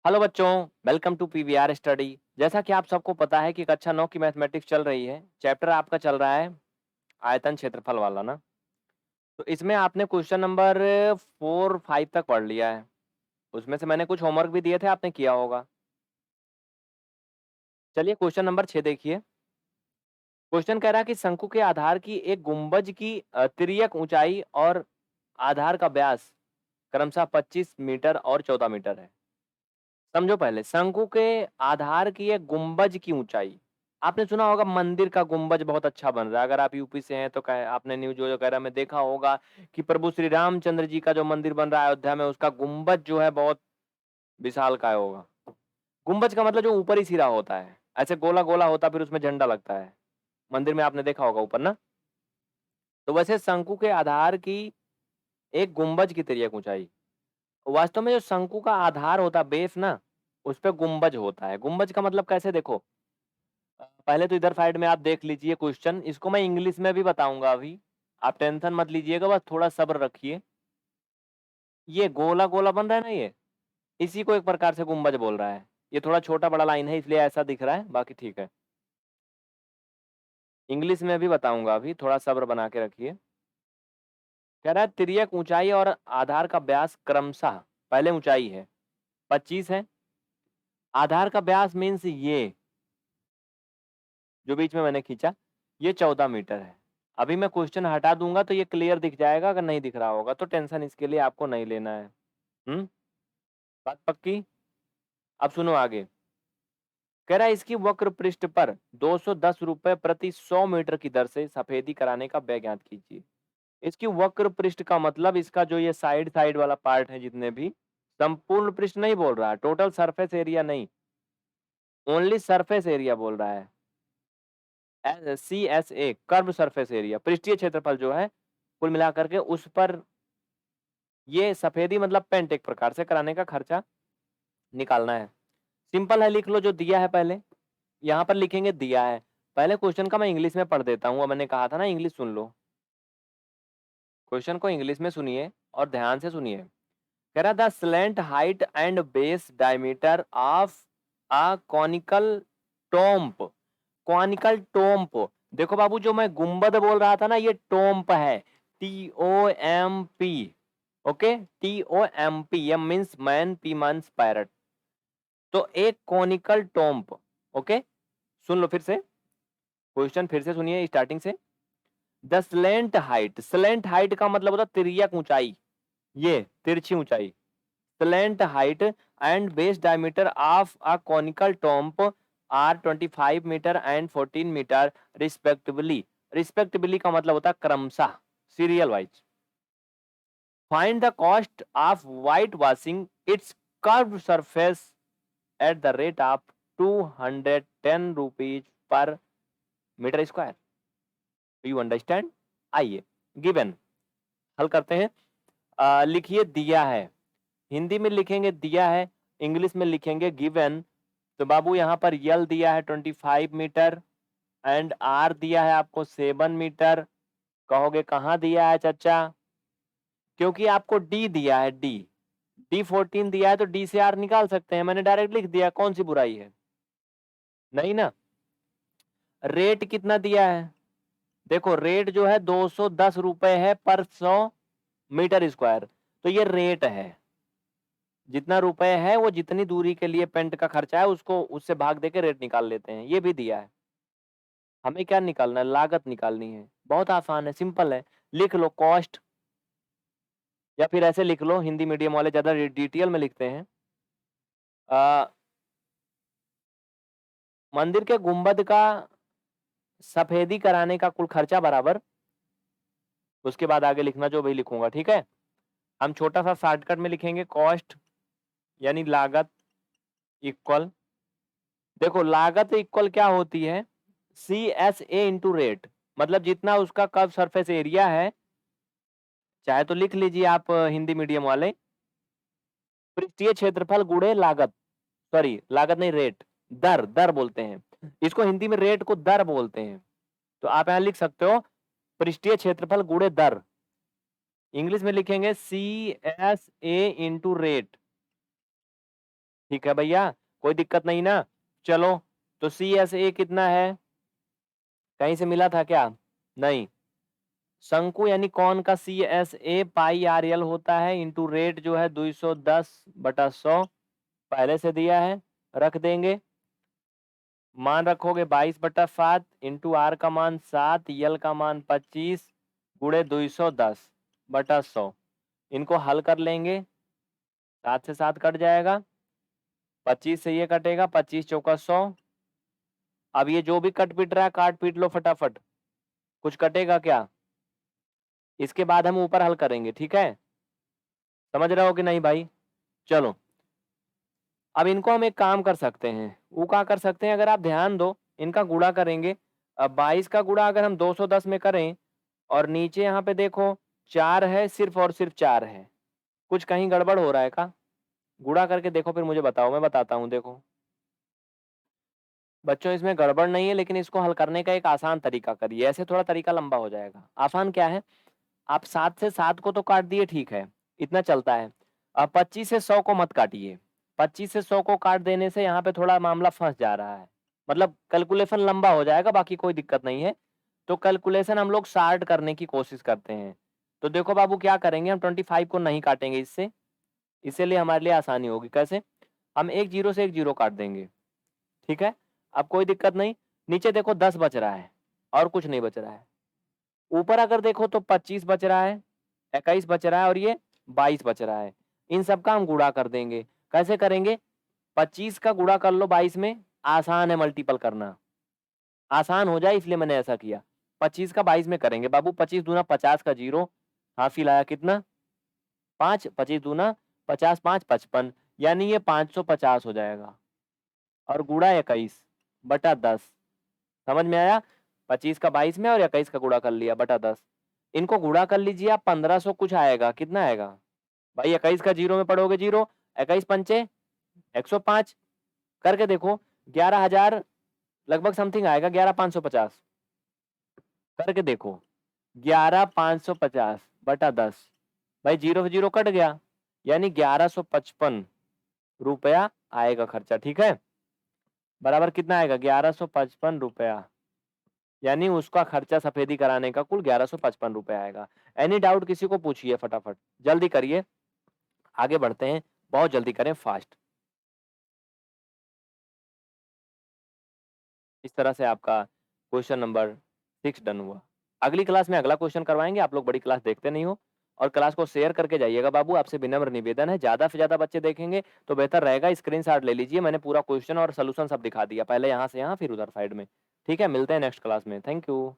Hello बच्चों, welcome to PVR study. जैसा कि आप सबको पता है कि कक्षा 9 की मैथमेटिक्स चल रही है। चैप्टर आपका चल रहा है आयतन क्षेत्रफल वाला ना। तो इसमें आपने क्वेश्चन नंबर 4 5 तक पढ़ लिया है। उसमें से मैंने कुछ होमवर्क भी दिए थे, आपने किया होगा। चलिए क्वेश्चन नंबर 6 देखिए। क्वेश्चन कह रहा है कि शंकु के आधार की एक गुंबज की तिर्यक ऊंचाई और आधार का व्यास क्रमशः 25 मीटर और 14 मीटर है। समझो, पहले शंकु के आधार की एक गुंबज की ऊंचाई। आपने सुना होगा मंदिर का गुंबज बहुत अच्छा बन रहा है। अगर आप यूपी से हैं तो आपने न्यूज वगैरह में देखा होगा कि प्रभु श्री रामचंद्र जी का जो मंदिर बन रहा है अयोध्या में, उसका गुंबज जो है बहुत विशालकाय होगा। गुंबज का मतलब जो ऊपर ही सिरा होता है, ऐसे गोला गोला होता है, फिर उसमें झंडा लगता है। मंदिर में आपने देखा होगा ऊपर ना। तो वैसे शंकु के आधार की एक गुंबज की तिर्यक ऊंचाई, वास्तव में जो शंकु का आधार होता है, बेस ना, उस पे गुंबज होता है। गुंबज का मतलब कैसे, देखो। पहले तो इधर साइड में आप देख लीजिए क्वेश्चन, इसको मैं इंग्लिश में भी बताऊंगा अभी। आप टेंशन मत लीजिएगा, बस थोड़ा सब्र रखिए। ये गोला गोला बन रहा है ना, ये इसी को एक प्रकार से गुंबज बोल रहा है। ये थोड़ा छोटा बड़ा लाइन है इसलिए ऐसा दिख रहा है, बाकी ठीक है। इंग्लिश में भी बताऊंगा, अभी थोड़ा सब्र बना के रखिए। कह रहा है तिर्यक ऊंचाई और आधार का व्यास क्रमशः, पहले ऊंचाई है 25 है, आधार का व्यास मीन्स ये जो बीच में मैंने खींचा, ये 14 मीटर है। अभी मैं क्वेश्चन हटा दूंगा तो ये क्लियर दिख जाएगा, अगर नहीं दिख रहा होगा तो टेंशन इसके लिए आपको नहीं लेना है। बात पक्की। अब सुनो आगे। कह रहा है इसकी वक्र पृष्ठ पर 210 रुपए प्रति 100 मीटर की दर से सफेदी कराने का व्यय ज्ञात कीजिए। इसकी वक्र पृष्ठ का मतलब इसका जो ये साइड साइड वाला पार्ट है, जितने भी, संपूर्ण पृष्ठ नहीं बोल रहा है, टोटल सरफेस एरिया नहीं, ओनली सरफेस एरिया बोल रहा है। CSA कर्व सरफेस एरिया, पृष्ठीय क्षेत्रफल जो है कुल मिलाकर के, उस पर ये सफेदी मतलब पेंट एक प्रकार से कराने का खर्चा निकालना है। सिंपल है, लिख लो जो दिया है पहले। यहां पर लिखेंगे दिया है। पहले क्वेश्चन का मैं इंग्लिश में पढ़ देता हूं, मैंने कहा था ना इंग्लिश सुन लो। क्वेश्चन को इंग्लिश में सुनिए और ध्यान से सुनिए। कह रहा the slant height and base diameter of a conical tomb. Conical tomb, देखो बाबू, जो मैं गुंबद बोल रहा था ना, ये टोम्प है। TOMP। Okay, TOMP, M means man, P means parrot. तो एक कॉनिकल टोम्प। ओके, सुन लो फिर से क्वेश्चन, फिर से सुनिए स्टार्टिंग से। The slant height, slant height का मतलब होता है तिर्यक ऊंचाई, ये तिरछी ऊंचाई। Slant height and base diameter of a conical tomb are 25 metre and 14 metre respectively. Respectively का मतलब होता है क्रमशः, serial wise. Find the cost of white washing its curve surface at the rate of 210 rupees per metre square. You understand. आइए, given हल करते हैं। लिखिए दिया है, हिंदी में लिखेंगे दिया है, इंग्लिश में लिखेंगे गिवन। तो बाबू यहाँ पर यल दिया है 25 मीटर एंड आर दिया है आपको 7 मीटर। कहोगे कहाँ दिया है चाचा, क्योंकि आपको डी दिया है, डी 14 दिया है, तो डी से आर निकाल सकते हैं, मैंने डायरेक्ट लिख दिया, कौन सी बुराई है, नहीं ना। रेट कितना दिया है, देखो रेट जो है 210 रुपए है पर 100 मीटर स्क्वायर। तो ये रेट है, जितना रुपए है वो जितनी दूरी के लिए पेंट का खर्चा है उसको उससे भाग देके रेट निकाल लेते हैं। ये भी दिया है, हमें क्या निकालना है, लागत निकालनी है। बहुत आसान है, सिंपल है। लिख लो कॉस्ट, या फिर ऐसे लिख लो, हिंदी मीडियम वाले ज्यादा डिटेल में लिखते हैं। मंदिर के गुंबद का सफेदी कराने का कुल खर्चा बराबर, उसके बाद आगे लिखना जो भी लिखूंगा, ठीक है। हम छोटा सा शॉर्टकट में लिखेंगे कॉस्ट यानी लागत इक्वल, देखो लागत इक्वल क्या होती है, CSA इंटू रेट, मतलब जितना उसका कर्व सरफेस एरिया है, चाहे तो लिख लीजिए आप हिंदी मीडियम वाले, पृष्ठीय क्षेत्रफल गुणे लागत, सॉरी लागत नहीं रेट, दर, दर बोलते हैं इसको, हिंदी में रेट को दर बोलते हैं। तो आप यहां लिख सकते हो पृष्ठीय क्षेत्रफल गुणे दर। इंग्लिश में लिखेंगे CSA इंटू रेट, ठीक है भैया, कोई दिक्कत नहीं ना। चलो, तो CSA कितना है, कहीं से मिला था क्या? नहीं। शंकु यानी कौन का CSA पाई RL होता है इंटू रेट जो है 210/100, पहले से दिया है, रख देंगे। मान रखोगे 22/7 इंटू R का मान 7, यल का मान 25 गुणे 210/100। इनको हल कर लेंगे, 7 से 7 कट जाएगा, 25 से ये कटेगा, 25 चौका 100। अब ये जो भी कट पिट रहा है काट पीट लो फटाफट, कुछ कटेगा क्या? इसके बाद हम ऊपर हल करेंगे, ठीक है? समझ रहे हो कि नहीं भाई? चलो, अब इनको हम एक काम कर सकते हैं, वो क्या कर सकते हैं, अगर आप ध्यान दो, इनका गुणा करेंगे। अब 22 का गुणा अगर हम 210 में करें और नीचे यहाँ पे देखो 4 है सिर्फ और सिर्फ 4 है, कुछ कहीं गड़बड़ हो रहा है का? गुणा करके देखो फिर मुझे बताओ, मैं बताता हूँ। देखो बच्चों, इसमें गड़बड़ नहीं है, लेकिन इसको हल करने का एक आसान तरीका करिए, ऐसे थोड़ा तरीका लंबा हो जाएगा। आसान क्या है, आप 7 से 7 को तो काट दिए, ठीक है, इतना चलता है। अब 25 से 100 को मत काटिए, 25 से 100 को काट देने से यहाँ पे थोड़ा मामला फंस जा रहा है, मतलब कैलकुलेशन लंबा हो जाएगा, बाकी कोई दिक्कत नहीं है। तो कैलकुलेशन हम लोग शार्ट करने की कोशिश करते हैं। तो देखो बाबू, क्या करेंगे, हम 25 को नहीं काटेंगे इससे, इसीलिए हमारे लिए आसानी होगी। कैसे? हम एक जीरो से एक जीरो काट देंगे, ठीक है, अब कोई दिक्कत नहीं। नीचे देखो 10 बच रहा है और कुछ नहीं बच रहा है। ऊपर अगर देखो तो 25 बच रहा है, 21 बच रहा है और ये 22 बच रहा है। इन सब का हम गुणा कर देंगे। कैसे करेंगे? 25 का गुणा कर लो 22 में, आसान है मल्टीपल करना, आसान हो जाए इसलिए मैंने ऐसा किया। 25 का 22 में करेंगे बाबू, 25 दूना 50 का जीरो, हाफिल आया कितना? 5, 25 दूना 50, 5 55, यानी ये 550 हो जाएगा। और गुणा 21/10, समझ में आया? 25 का 22 में और 21 का गुणा कर लिया बटा 10। इनको गुणा कर लीजिए आप, 1500 कुछ आएगा, कितना आएगा भाई? 21 का जीरो में पढ़ोगे जीरो, 21 पंचे 105, करके देखो 11,000 लगभग समथिंग आएगा, 11,550 करके देखो, 11,550/10, भाई जीरो से जीरो कट गया, यानी 1155 रुपया आएगा खर्चा, ठीक है, बराबर कितना आएगा? 1155 रुपया, यानी उसका खर्चा सफेदी कराने का कुल 1155 रुपये आएगा। एनी डाउट किसी को पूछिए फटाफट, जल्दी करिए, आगे बढ़ते हैं, बहुत जल्दी करें, फास्ट। इस तरह से आपका क्वेश्चन नंबर 6 डन हुआ। अगली क्लास में अगला क्वेश्चन करवाएंगे, आप लोग बड़ी क्लास देखते नहीं हो, और क्लास को शेयर करके जाइएगा बाबू, आपसे विनम्र निवेदन है। ज़्यादा से ज़्यादा बच्चे देखेंगे तो बेहतर रहेगा। स्क्रीनशॉट ले लीजिए, मैंने पूरा क्वेश्चन और सोल्यूशन सब दिखा दिया, पहले यहाँ से यहाँ फिर उधर साइड में। ठीक है, मिलते हैं नेक्स्ट क्लास में, थैंक यू।